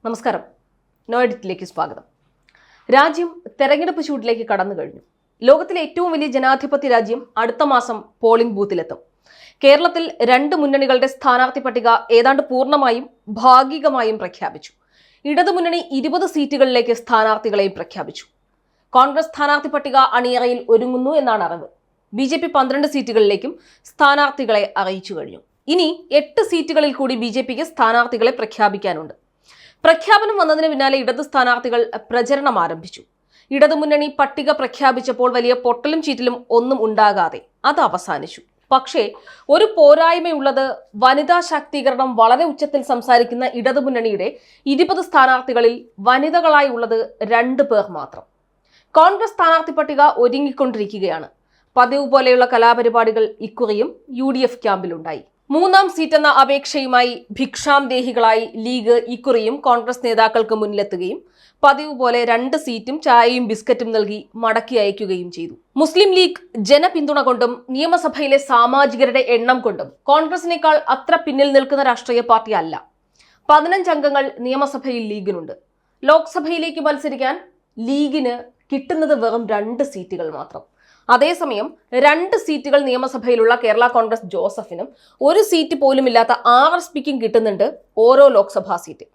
നമസ്കാരം. നോയിഡിറ്റിലേക്ക് സ്വാഗതം. രാജ്യം തെരഞ്ഞെടുപ്പ് ചൂടിലേക്ക് കടന്നു കഴിഞ്ഞു. ലോകത്തിലെ ഏറ്റവും വലിയ ജനാധിപത്യ രാജ്യം അടുത്ത മാസം പോളിംഗ് ബൂത്തിലെത്തും. കേരളത്തിൽ രണ്ട് മുന്നണികളുടെ സ്ഥാനാർത്ഥി പട്ടിക ഏതാണ്ട് പൂർണ്ണമായും ഭാഗികമായും പ്രഖ്യാപിച്ചു. ഇടതുമുന്നണി 20 സീറ്റുകളിലേക്ക് സ്ഥാനാർത്ഥികളെയും പ്രഖ്യാപിച്ചു. കോൺഗ്രസ് സ്ഥാനാർത്ഥി പട്ടിക അണിയറയിൽ ഒരുങ്ങുന്നു എന്നാണ് അറിവ്. BJP 12 സീറ്റുകളിലേക്കും സ്ഥാനാർത്ഥികളെ അറിയിച്ചു കഴിഞ്ഞു. ഇനി 8 സീറ്റുകളിൽ കൂടി BJPക്ക് സ്ഥാനാർത്ഥികളെ പ്രഖ്യാപിക്കാനുണ്ട്. പ്രഖ്യാപനം വന്നതിന് പിന്നാലെ ഇടത് സ്ഥാനാർത്ഥികൾ പ്രചരണം ആരംഭിച്ചു. ഇടതുമുന്നണി പട്ടിക പ്രഖ്യാപിച്ചപ്പോൾ വലിയ പൊട്ടലും ചീറ്റലും ഒന്നും ഉണ്ടാകാതെ അത് അവസാനിച്ചു. പക്ഷേ ഒരു പോരായ്മയുള്ളത്, വനിതാ ശാക്തീകരണം വളരെ ഉച്ചത്തിൽ സംസാരിക്കുന്ന ഇടതുമുന്നണിയുടെ 20 സ്ഥാനാർത്ഥികളിൽ വനിതകളായി ഉള്ളത് 2 പേർ മാത്രം. കോൺഗ്രസ് സ്ഥാനാർത്ഥി പട്ടിക ഒരുങ്ങിക്കൊണ്ടിരിക്കുകയാണ്. പതിവ് പോലെയുള്ള കലാപരിപാടികൾ ഇക്കുറിയും UDF ക്യാമ്പിലുണ്ടായി. 3ാം സീറ്റെന്ന അപേക്ഷയുമായി ഭിക്ഷാംദേഹികളായി ലീഗ് ഇക്കുറിയും കോൺഗ്രസ് നേതാക്കൾക്ക് മുന്നിലെത്തുകയും പതിവ് പോലെ 2 സീറ്റും ചായയും ബിസ്ക്കറ്റും നൽകി മടക്കി അയക്കുകയും ചെയ്തു. മുസ്ലിം ലീഗ് ജനപിന്തുണ കൊണ്ടും നിയമസഭയിലെ സാമാജികരുടെ എണ്ണം കൊണ്ടും കോൺഗ്രസിനേക്കാൾ അത്ര പിന്നിൽ നിൽക്കുന്ന രാഷ്ട്രീയ പാർട്ടി അല്ല. 15 അംഗങ്ങൾ നിയമസഭയിൽ ലീഗിനുണ്ട്. ലോക്സഭയിലേക്ക് മത്സരിക്കാൻ ലീഗിന് കിട്ടുന്നത് വെറും 2 സീറ്റുകൾ മാത്രം. അതേസമയം 2 സീറ്റുകൾ നിയമസഭയിലുള്ള കേരള കോൺഗ്രസ് ജോസഫിനും 1 സീറ്റ് പോലുമില്ലാത്ത RSPക്കും കിട്ടുന്നുണ്ട് ഓരോ ലോക്സഭാ സീറ്റ്.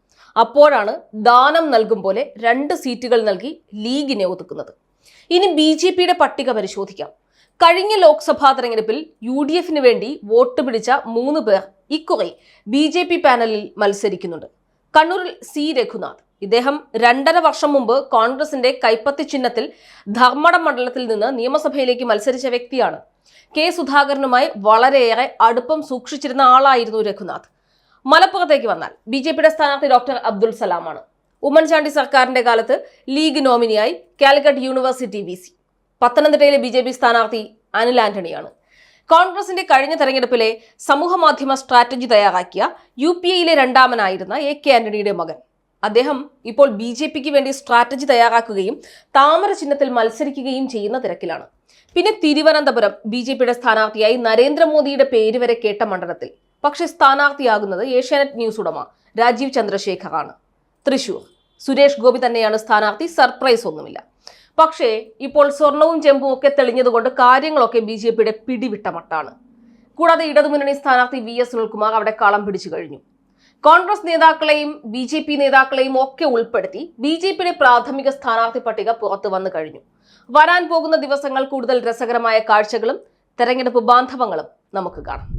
അപ്പോഴാണ് ദാനം നൽകും പോലെ 2 സീറ്റുകൾ നൽകി ലീഗിനെ ഒതുക്കുന്നത്. ഇനി BJPയുടെ പട്ടിക പരിശോധിക്കാം. കഴിഞ്ഞ ലോക്സഭാ തെരഞ്ഞെടുപ്പിൽ UDFന് വേണ്ടി വോട്ട് പിടിച്ച 3 പേർ ഇക്കുറി BJP പാനലിൽ മത്സരിക്കുന്നുണ്ട്. കണ്ണൂരിൽ C. രഘുനാഥ്. ഇദ്ദേഹം 2.5 വർഷം മുമ്പ് കോൺഗ്രസിന്റെ കൈപ്പത്തി ചിഹ്നത്തിൽ ധർമ്മടം മണ്ഡലത്തിൽ നിന്ന് നിയമസഭയിലേക്ക് മത്സരിച്ച വ്യക്തിയാണ്. K. സുധാകരനുമായി വളരെയേറെ അടുപ്പം സൂക്ഷിച്ചിരുന്ന ആളായിരുന്നു രഘുനാഥ്. മലപ്പുറത്തേക്ക് വന്നാൽ BJPയുടെ സ്ഥാനാർത്ഥി ഡോക്ടർ അബ്ദുൽ സലാമാണ്. ഉമ്മൻചാണ്ടി സർക്കാരിന്റെ കാലത്ത് ലീഗ് നോമിനിയായി കാലിക്കറ്റ് യൂണിവേഴ്സിറ്റി VC. പത്തനംതിട്ടയിലെ BJP സ്ഥാനാർത്ഥി അനിൽ ആന്റണിയാണ്. കോൺഗ്രസിന്റെ കഴിഞ്ഞ തെരഞ്ഞെടുപ്പിലെ സമൂഹമാധ്യമ സ്ട്രാറ്റജി തയ്യാറാക്കിയ UPAയിലെ 2ാമനായിരുന്ന AK ആന്റണിയുടെ മകൻ. അദ്ദേഹം ഇപ്പോൾ BJPക്ക് വേണ്ടി സ്ട്രാറ്റജി തയ്യാറാക്കുകയും താമര ചിഹ്നത്തിൽ മത്സരിക്കുകയും ചെയ്യുന്ന തിരക്കിലാണ്. പിന്നെ തിരുവനന്തപുരം BJPയുടെ സ്ഥാനാർത്ഥിയായി നരേന്ദ്രമോദിയുടെ പേര് വരെ കേട്ട മണ്ഡലത്തിൽ പക്ഷേ സ്ഥാനാർത്ഥിയാകുന്നത് ഏഷ്യാനെറ്റ് ന്യൂസ് ഉടമ രാജീവ് ചന്ദ്രശേഖറാണ്. തൃശൂർ സുരേഷ് ഗോപി തന്നെയാണ് സ്ഥാനാർത്ഥി. സർപ്രൈസ് ഒന്നുമില്ല. പക്ഷേ ഇപ്പോൾ സ്വർണവും ചെമ്പും ഒക്കെ തെളിഞ്ഞതുകൊണ്ട് കാര്യങ്ങളൊക്കെ BJPയുടെ പിടിവിട്ട മട്ടാണ്. കൂടാതെ ഇടതുമുന്നണി സ്ഥാനാർത്ഥി VS സുനിൽകുമാർ അവിടെ കളം പിടിച്ചു കഴിഞ്ഞു. കോൺഗ്രസ് നേതാക്കളെയും BJP നേതാക്കളെയും ഒക്കെ ഉൾപ്പെടുത്തി BJPയുടെ പ്രാഥമിക സ്ഥാനാർത്ഥി പട്ടിക പുറത്തു വന്നു കഴിഞ്ഞു. വരാൻ പോകുന്ന ദിവസങ്ങൾ കൂടുതൽ രസകരമായ കാഴ്ചകളും തെരഞ്ഞെടുപ്പ് ബാന്ധവങ്ങളും നമുക്ക് കാണാം.